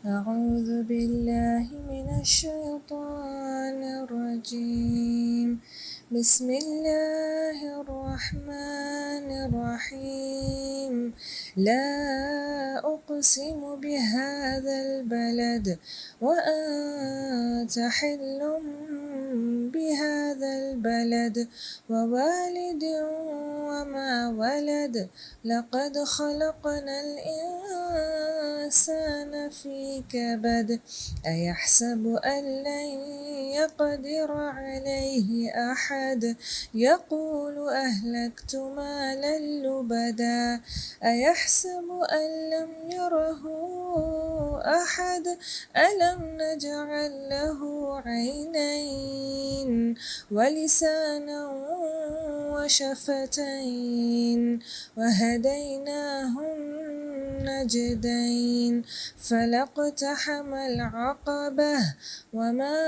أعوذ بالله من الشيطان الرجيم. بسم الله الرحمن الرحيم. لا أقسم بهذا البلد وأنت حل بهذا البلد ووالد وما ولد. لقد خلقنا الإنسان في كبد. أيحسب أن لن يقدر عليه أحد. يقول أهلكت مالا لبدا. أيحسب أن لم يره أحد. ألم نجعل له عينين ولسانا وشفتين وهديناه النجدين. فلاقتحم العقبة وما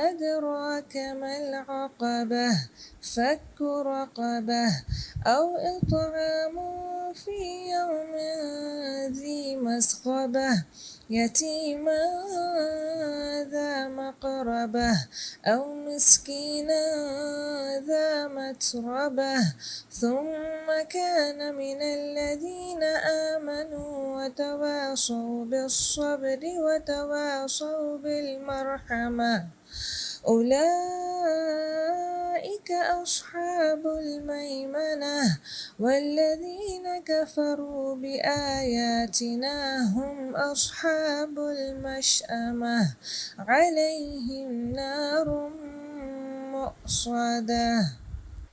أدراك ما العقبة. فك رقبة أو إطعام في يوم ذي مسغبة. يتيما ذا مقربة أو مسكينا ذا متربة. ثم كان من الذين آمنوا وتواصوا بالصبر وتواصوا بالمرحمة. أولئك أصحاب الميمنة. والذين كفروا بآياتنا هم أصحاب المشأمة. عليهم نار مؤصدة.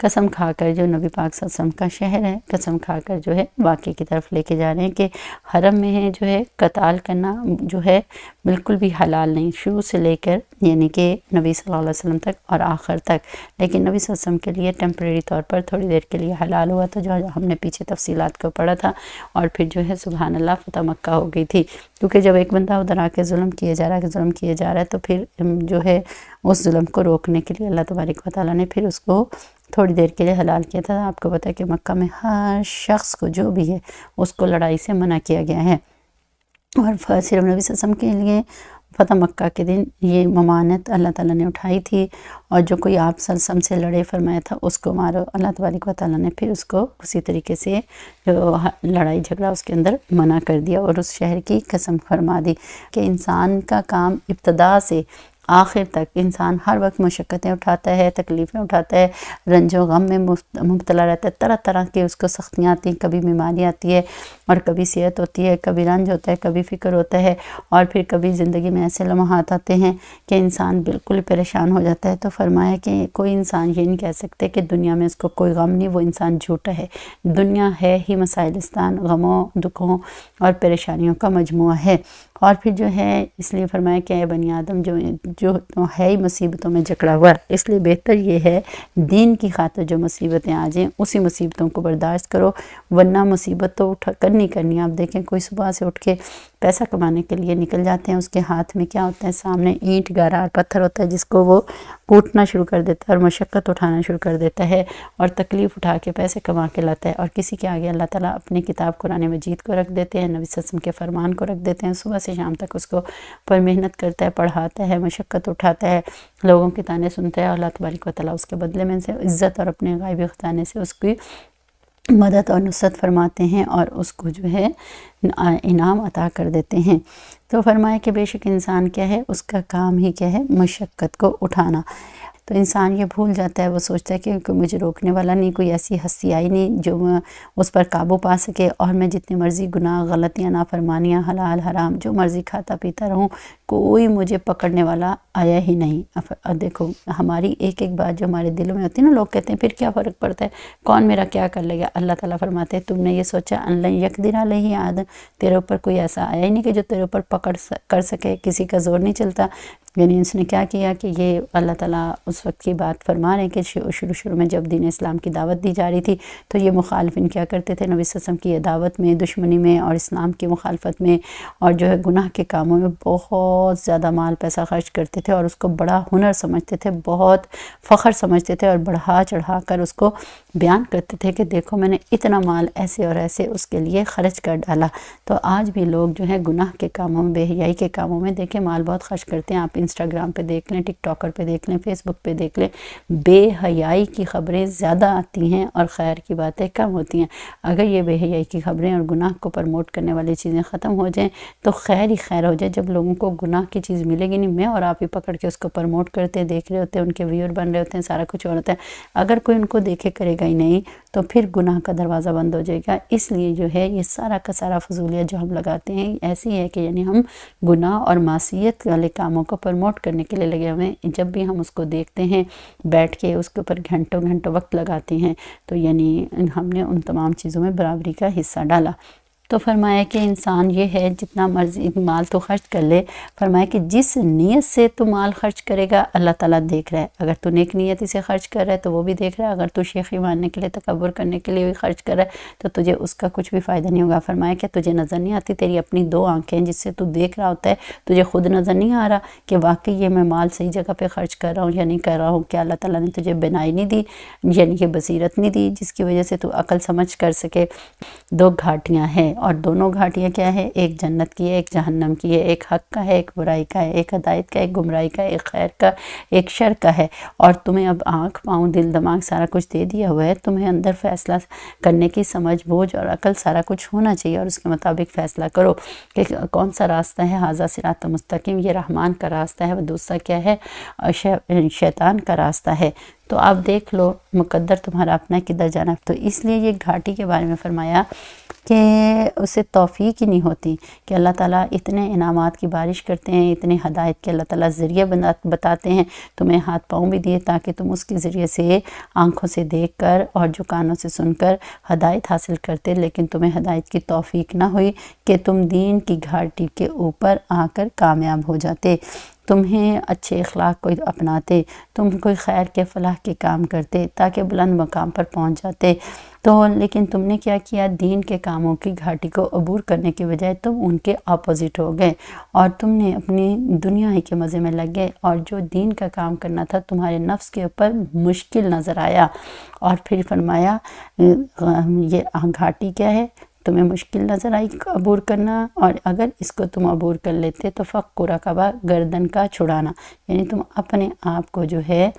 قسم کھا کر جو نبی پاک صلی اللہ علیہ وسلم کا شہر ہے، قسم کھا کر جو ہے واقعے کی طرف لے کے جا رہے ہیں کہ حرم میں ہے جو ہے قتال کرنا جو ہے بالکل بھی حلال نہیں، شروع سے لے کر یعنی کہ نبی صلی اللہ علیہ وسلم تک اور آخر تک، لیکن نبی صلی اللہ علیہ وسلم کے لیے ٹیمپریری طور پر تھوڑی دیر کے لیے حلال ہوا تھا، جو ہم نے پیچھے تفصیلات کو پڑھا تھا، اور پھر جو ہے سبحان اللہ فتح مکہ ہو گئی تھی، کیونکہ جب ایک بندہ ادھر آ کے ظلم کیا جا رہا ہے تو پھر جو ہے اس ظلم کو روکنے کے لیے اللہ تبارک و تعالیٰ نے پھر اس کو تھوڑی دیر کے لیے حلال کیا تھا۔ آپ کو پتہ ہے کہ مکہ میں ہر شخص کو جو بھی ہے اس کو لڑائی سے منع کیا گیا ہے، اور صرف نبی صلی اللہ علیہ وسلم کے لیے فتح مکہ کے دن یہ ممانعت اللہ تعالیٰ نے اٹھائی تھی، اور جو کوئی آپ صلی اللہ علیہ وسلم سے لڑے فرمایا تھا اس کو مارو، اللہ تبارک و تعالیٰ نے پھر اس کو اسی طریقے سے جو لڑائی جھگڑا اس کے اندر منع کر دیا، اور اس شہر کی قسم فرما دی کہ انسان کا کام ابتدا سے آخر تک انسان ہر وقت مشقتیں اٹھاتا ہے، تکلیفیں اٹھاتا ہے، رنج و غم میں مبتلا رہتا ہے، طرح طرح کی اس کو سختیاں آتی ہیں، کبھی بیماری آتی ہے اور کبھی صحت ہوتی ہے، کبھی رنج ہوتا ہے، کبھی فکر ہوتا ہے، اور پھر کبھی زندگی میں ایسے لمحات آتے ہیں کہ انسان بالکل پریشان ہو جاتا ہے۔ تو فرمایا کہ کوئی انسان یہ نہیں کہہ سکتے کہ دنیا میں اس کو کوئی غم نہیں، وہ انسان جھوٹا ہے، دنیا ہے ہی مسائلستان، غموں دکھوں اور پریشانیوں کا مجموعہ ہے، اور پھر جو ہے اس لیے فرمایا کہ اے بنی آدم جو ہے ہی مصیبتوں میں جکڑا ہوا، اس لیے بہتر یہ ہے دین کی خاطر جو مصیبتیں آ جائیں اسی مصیبتوں کو برداشت کرو، ورنہ مصیبت تو کرنی۔ آپ دیکھیں کوئی صبح سے اٹھ کے پیسہ کمانے کے لیے نکل جاتے ہیں، اس کے ہاتھ میں کیا ہوتا ہے؟ سامنے اینٹ گارا اور پتھر ہوتا ہے، جس کو وہ کوٹنا شروع کر دیتا ہے اور مشقت اٹھانا شروع کر دیتا ہے اور تکلیف اٹھا کے پیسے کما کے لاتا ہے، اور کسی کے آگے اللہ تعالیٰ اپنی کتاب قرآن مجید کو رکھ دیتے ہیں، نبی صلی اللہ علیہ وسلم کے فرمان کو رکھ دیتے ہیں، صبح سے شام تک اس کو پر محنت کرتا ہے، پڑھاتا ہے، مشقت اٹھاتا ہے، لوگوں کے تانے سنتا ہے، اور اللہ تبارک و تعالیٰ اس کے بدلے میں سے عزت اور اپنے غائبی خزانے سے اس کی مدد اور نصرت فرماتے ہیں اور اس کو جو ہے انعام عطا کر دیتے ہیں۔ تو فرمایا کہ بے شک انسان کیا ہے، اس کا کام ہی کیا ہے؟ مشقت کو اٹھانا۔ تو انسان یہ بھول جاتا ہے، وہ سوچتا ہے کہ کوئی مجھے روکنے والا نہیں، کوئی ایسی ہستی آئی نہیں جو اس پر قابو پا سکے، اور میں جتنی مرضی گناہ، غلطیاں، نافرمانیاں، حلال حرام جو مرضی کھاتا پیتا رہوں، کوئی مجھے پکڑنے والا آیا ہی نہیں۔ اب دیکھو ہماری ایک ایک بات جو ہمارے دلوں میں ہوتی ہے نا، لوگ کہتے ہیں پھر کیا فرق پڑتا ہے، کون میرا کیا کر لے گا؟ اللہ تعالیٰ فرماتے ہیں تم نے یہ سوچا ان لن یقدر علیہ احد، تیرے اوپر کوئی ایسا آیا ہی نہیں کہ جو تیرے اوپر پکڑ کر سکے، کسی کا زور نہیں چلتا۔ یعنی اس نے کیا کیا کہ یہ اللہ تعالیٰ اس وقت کی بات فرما رہے ہیں کہ شروع میں جب دین اسلام کی دعوت دی جا رہی تھی تو یہ مخالفین کیا کرتے تھے، نبی صلی اللہ علیہ وسلم کی یہ دعوت میں، دشمنی میں اور اسلام کی مخالفت میں اور جو ہے گناہ کے کاموں میں بہت زیادہ مال پیسہ خرچ کرتے تھے، اور اس کو بڑا ہنر سمجھتے تھے، بہت فخر سمجھتے تھے، اور بڑھا چڑھا کر اس کو بیان کرتے تھے کہ دیکھو میں نے اتنا مال ایسے اور ایسے اس کے لیے خرچ کر ڈالا۔ تو آج بھی لوگ جو ہے گناہ کے کاموں میں، بے حیائی کے کاموں میں دیکھیں مال بہت خرچ کرتے ہیں۔ آپ انسٹاگرام پہ دیکھ لیں، ٹک ٹاکر پہ دیکھ لیں، فیس بک پہ دیکھ لیں، بے حیائی کی خبریں زیادہ آتی ہیں اور خیر کی باتیں کم ہوتی ہیں۔ اگر یہ بے حیائی کی خبریں اور گناہ کو پروموٹ کرنے والی چیزیں ختم ہو جائیں تو خیر ہی خیر ہو جائے۔ جب لوگوں کو گناہ کی چیز ملے گی نہیں، میں اور آپ ہی پکڑ کے اس کو پروموٹ کرتے ہیں، دیکھ رہے ہوتے ہیں، ان کے ویور بن رہے ہوتے ہیں، سارا کچھ ہو رہتا ہے، اگر کوئی ان کو دیکھے کرے گا ہی نہیں تو پھر گناہ کا دروازہ بند ہو جائے گا۔ اس لیے جو ہے یہ سارا کا سارا فضولیت جو ہم لگاتے ہیں ایسی ہے کہ یعنی ہم گناہ اور معصیت والے کاموں کو پروموٹ کرنے کے لیے لگے ہوئے ہیں۔ جب بھی ہم اس کو دیکھتے ہیں بیٹھ کے اس کے اوپر گھنٹوں وقت لگاتے ہیں تو یعنی ہم نے ان تمام چیزوں میں برابری کا حصہ ڈالا۔ تو فرمایا کہ انسان یہ ہے جتنا مرضی مال تو خرچ کر لے، فرمایا کہ جس نیت سے تو مال خرچ کرے گا اللہ تعالیٰ دیکھ رہا ہے۔ اگر تو نیک نیتی سے خرچ کر رہا ہے تو وہ بھی دیکھ رہا ہے، اگر تو شیخی ماننے کے لیے، تکبر کرنے کے لیے بھی خرچ کر رہا ہے تو تجھے اس کا کچھ بھی فائدہ نہیں ہوگا۔ فرمایا کہ تجھے نظر نہیں آتی، تیری اپنی دو آنکھیں جس سے تو دیکھ رہا ہوتا ہے، تجھے خود نظر نہیں آ رہا کہ واقعی یہ میں مال صحیح جگہ پہ خرچ کر رہا ہوں یا نہیں کر رہا ہوں، کہ اللہ تعالیٰ نے تجھے بینائی نہیں دی، یعنی کہ بصیرت نہیں دی جس کی وجہ سے تو عقل سمجھ کر سکے۔ دو گھاٹیاں ہیں اور دونوں گھاٹیاں کیا ہے؟ ایک جنت کی ہے، ایک جہنم کی ہے، ایک حق کا ہے، ایک برائی کا ہے، ایک ہدایت کا ہے، ایک گمراہی کا ہے، ایک خیر کا، ایک شر کا ہے۔ اور تمہیں اب آنکھ پاؤں دل دماغ سارا کچھ دے دیا ہوا ہے، تمہیں اندر فیصلہ کرنے کی سمجھ بوجھ اور عقل سارا کچھ ہونا چاہیے اور اس کے مطابق فیصلہ کرو کہ کون سا راستہ ہے۔ ھذا صراط مستقیم، یہ رحمان کا راستہ ہے، وہ دوسرا کیا ہے؟ شیطان کا راستہ ہے۔ تو آپ دیکھ لو مقدر تمہارا اپنا کدھر جانا ہے۔ تو اس لیے یہ گھاٹی کے بارے میں فرمایا کہ اسے توفیق ہی نہیں ہوتی کہ اللہ تعالیٰ اتنے انعامات کی بارش کرتے ہیں، اتنے ہدایت کے اللہ تعالیٰ ذریعے بتاتے ہیں، تمہیں ہاتھ پاؤں بھی دیے تاکہ تم اس کے ذریعے سے آنکھوں سے دیکھ کر اور جو کانوں سے سن کر ہدایت حاصل کرتے، لیکن تمہیں ہدایت کی توفیق نہ ہوئی کہ تم دین کی گھاٹی کے اوپر آ کر کامیاب ہو جاتے، تمہیں اچھے اخلاق کو اپناتے، تم کوئی خیر کے فلاح کے کام کرتے تاکہ بلند مقام پر پہنچ جاتے، تو لیکن تم نے کیا کیا، دین کے کاموں کی گھاٹی کو عبور کرنے کے بجائے تم ان کے اپوزٹ ہو گئے اور تم نے اپنی دنیا ہی کے مزے میں لگ گئے، اور جو دین کا کام کرنا تھا تمہارے نفس کے اوپر مشکل نظر آیا، اور پھر فرمایا یہ گھاٹی کیا ہے، تمہیں مشکل نظر آئی عبور کرنا، اور اگر اس کو تم عبور کر لیتے تو فق رقبہ، گردن کا چھڑانا، یعنی تم اپنے آپ کو جو ہے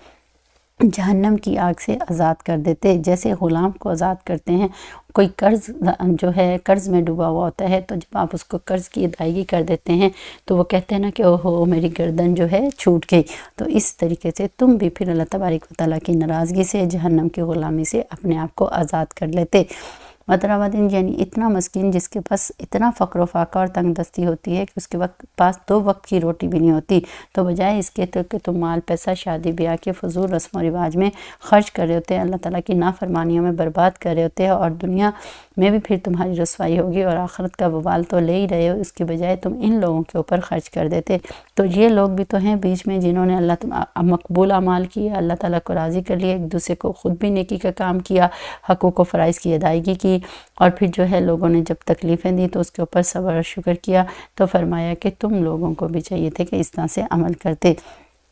جہنم کی آگ سے آزاد کر دیتے، جیسے غلام کو آزاد کرتے ہیں، کوئی قرض جو ہے قرض میں ڈوبا ہوا ہوتا ہے، تو جب آپ اس کو قرض کی ادائیگی کر دیتے ہیں تو وہ کہتے ہیں نا کہ اوہو میری گردن جو ہے چھوٹ گئی، تو اس طریقے سے تم بھی پھر اللہ تبارک و تعالیٰ کی ناراضگی سے، جہنم کی غلامی سے اپنے آپ کو آزاد کر لیتے۔ مطلب یعنی اتنا مسکین جس کے پاس اتنا فقر و فاقہ اور تنگ دستی ہوتی ہے کہ اس کے پاس 2 وقت کی روٹی بھی نہیں ہوتی، تو بجائے اس کے تو کہ تم مال پیسہ شادی بیاہ کے فضول رسم و رواج میں خرچ کر رہے ہوتے ہیں، اللہ تعالیٰ کی نافرمانیوں میں برباد کر رہے ہوتے ہیں، اور دنیا میں بھی پھر تمہاری رسوائی ہوگی اور آخرت کا وبال تو لے ہی رہے ہو، اس کی بجائے تم ان لوگوں کے اوپر خرچ کر دیتے۔ تو یہ لوگ بھی تو ہیں بیچ میں جنہوں نے مقبول اعمال کیا، اللہ تعالیٰ کو راضی کر لیا، ایک دوسرے کو خود بھی نیکی کا کام کیا، حقوق و فرائض کی ادائیگی کی، اور پھر جو ہے لوگوں نے جب تکلیفیں دی تو اس کے اوپر صبر اور شکر کیا، تو فرمایا کہ تم لوگوں کو بھی چاہیے تھے کہ اس طرح سے عمل کرتے۔